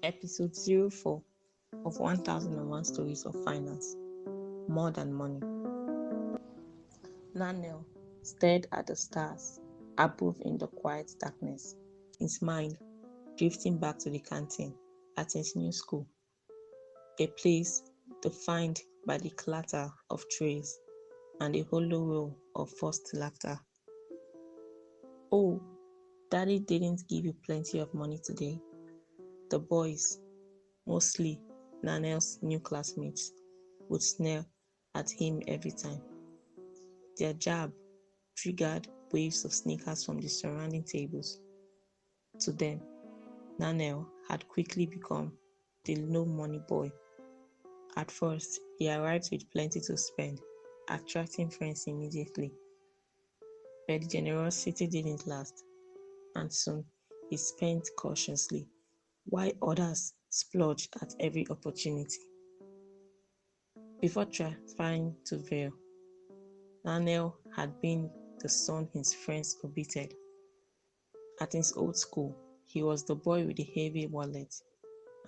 Episode 04 of 1001 Stories of Finance. More than money. Lanel stared at the stars above in the quiet darkness, his mind drifting back to the canteen at his new school, a place defined by the clatter of trays and the hollow roll of forced laughter. Oh, Daddy didn't give you plenty of money today. The boys, mostly Lanel's new classmates, would sneer at him every time. Their jab triggered waves of sneakers from the surrounding tables. To them, Lanel had quickly become the no money boy. At first, he arrived with plenty to spend, attracting friends immediately. But the generosity didn't last, and soon he spent cautiously, while others splurged at every opportunity. Before transferring to Ville, Lanel had been the son his friends coveted. At his old school, he was the boy with the heavy wallet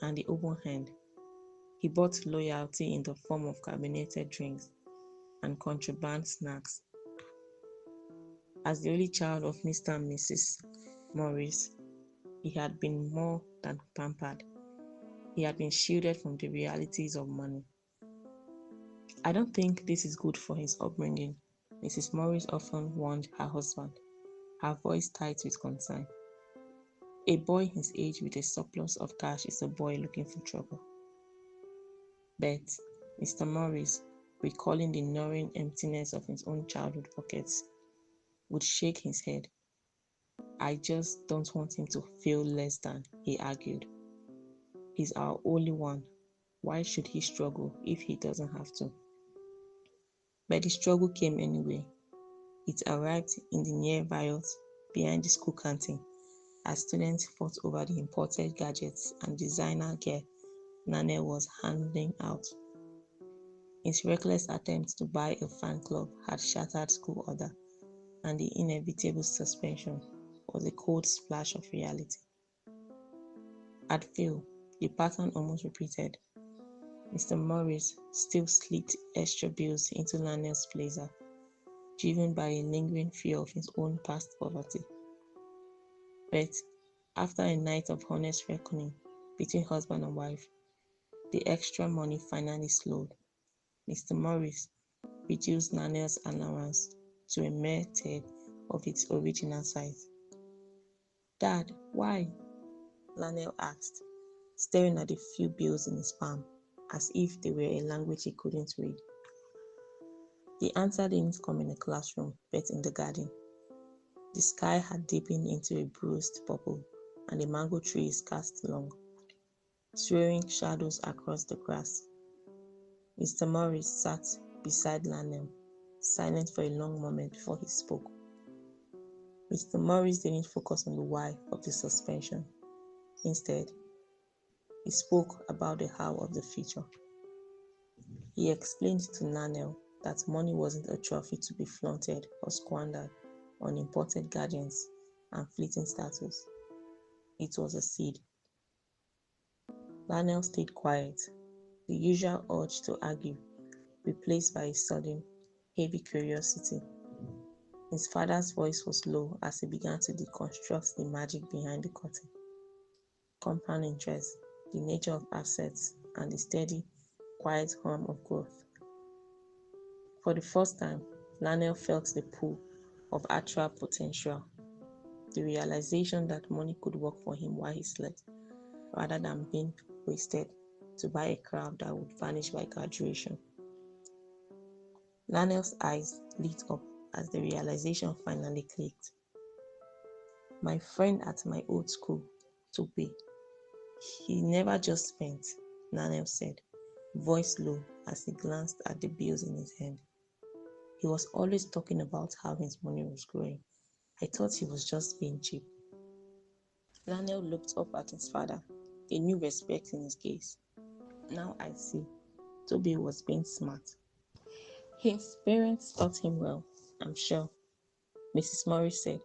and the open hand. He bought loyalty in the form of carbonated drinks and contraband snacks. As the only child of Mr. and Mrs. Morris, he had been more than pampered. He had been shielded from the realities of money. I don't think this is good for his upbringing, Mrs. Morris often warned her husband, her voice tight with concern. A boy his age with a surplus of cash is a boy looking for trouble. But Mr. Morris, recalling the gnawing emptiness of his own childhood pockets, would shake his head. I just don't want him to feel less than, he argued. He's our only one. Why should he struggle if he doesn't have to? But the struggle came anyway. It arrived in the near riots behind the school canteen as students fought over the imported gadgets and designer gear Lanel was handing out. His reckless attempt to buy a fan club had shattered school order, and the inevitable suspension was a cold splash of reality. At Ville, the pattern almost repeated. Mr. Morris still slipped extra bills into Lanel's blazer, driven by a lingering fear of his own past poverty. But after a night of honest reckoning between husband and wife, the extra money finally slowed. Mr. Morris reduced Lanel's allowance to a mere third of its original size. Dad, why? Lanel asked, staring at the few bills in his palm as if they were a language he couldn't read. The answer didn't come in the classroom, but in the garden. The sky had deepened into a bruised purple, and the mango trees cast long, swirling shadows across the grass. Mr. Morris sat beside Lanel, silent for a long moment before he spoke. Mr. Morris didn't focus on the why of the suspension. Instead, he spoke about the how of the future. He explained to Lanel that money wasn't a trophy to be flaunted or squandered on imported gadgets and fleeting status. It was a seed. Lanel stayed quiet, the usual urge to argue replaced by a sudden, heavy curiosity. His father's voice was low as he began to deconstruct the magic behind the curtain. Compound interest, the nature of assets, and the steady, quiet hum of growth. For the first time, Lanel felt the pull of actual potential, the realization that money could work for him while he slept, rather than being wasted to buy a crowd that would vanish by graduation. Lanel's eyes lit up as the realization finally clicked. My friend at my old school, Tope, he never just spent, Lanel said, voice low as he glanced at the bills in his hand. He was always talking about how his money was growing. I thought he was just being cheap. Lanel looked up at his father, a new respect in his gaze. Now I see, Toby was being smart. His parents taught him well, I'm sure, Mrs. Morris said,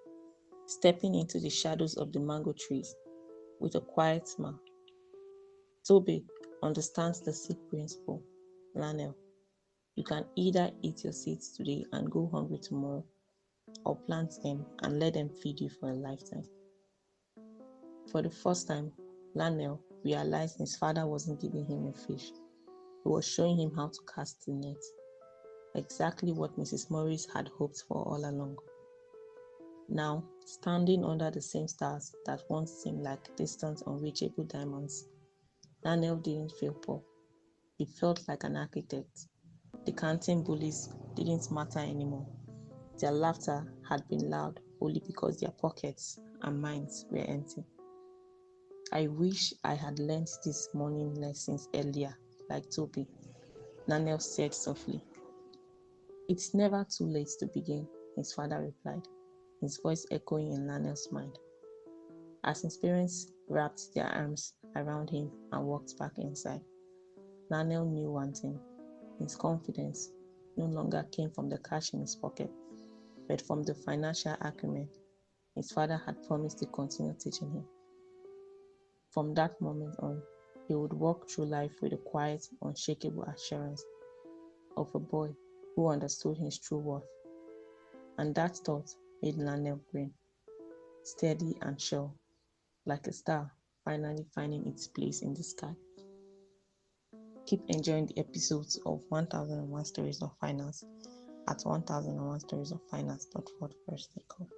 stepping into the shadows of the mango trees with a quiet smile. Toby understands the seed principle. Lanel, you can either eat your seeds today and go hungry tomorrow, or plant them and let them feed you for a lifetime. For the first time, Lanel realized his father wasn't giving him a fish. He was showing him how to cast the net. Exactly what Mrs. Morris had hoped for all along. Now, standing under the same stars that once seemed like distant, unreachable diamonds, Lanel didn't feel poor. He felt like an architect. The canteen bullies didn't matter anymore. Their laughter had been loud only because their pockets and minds were empty. I wish I had learned these morning lessons earlier, like Toby, Lanel said softly. It's never too late to begin, his father replied, his voice echoing in Lanel's mind. As his parents wrapped their arms around him and walked back inside, Lanel knew one thing. His confidence no longer came from the cash in his pocket, but from the financial acumen his father had promised to continue teaching him. From that moment on, he would walk through life with the quiet, unshakable assurance of a boy who understood his true worth. And that thought made Lanel grin, steady and sure, like a star finally finding its place in the sky. Keep enjoying the episodes of 1001 Stories of Finance at 1001storiesoffinance.wordpress.com.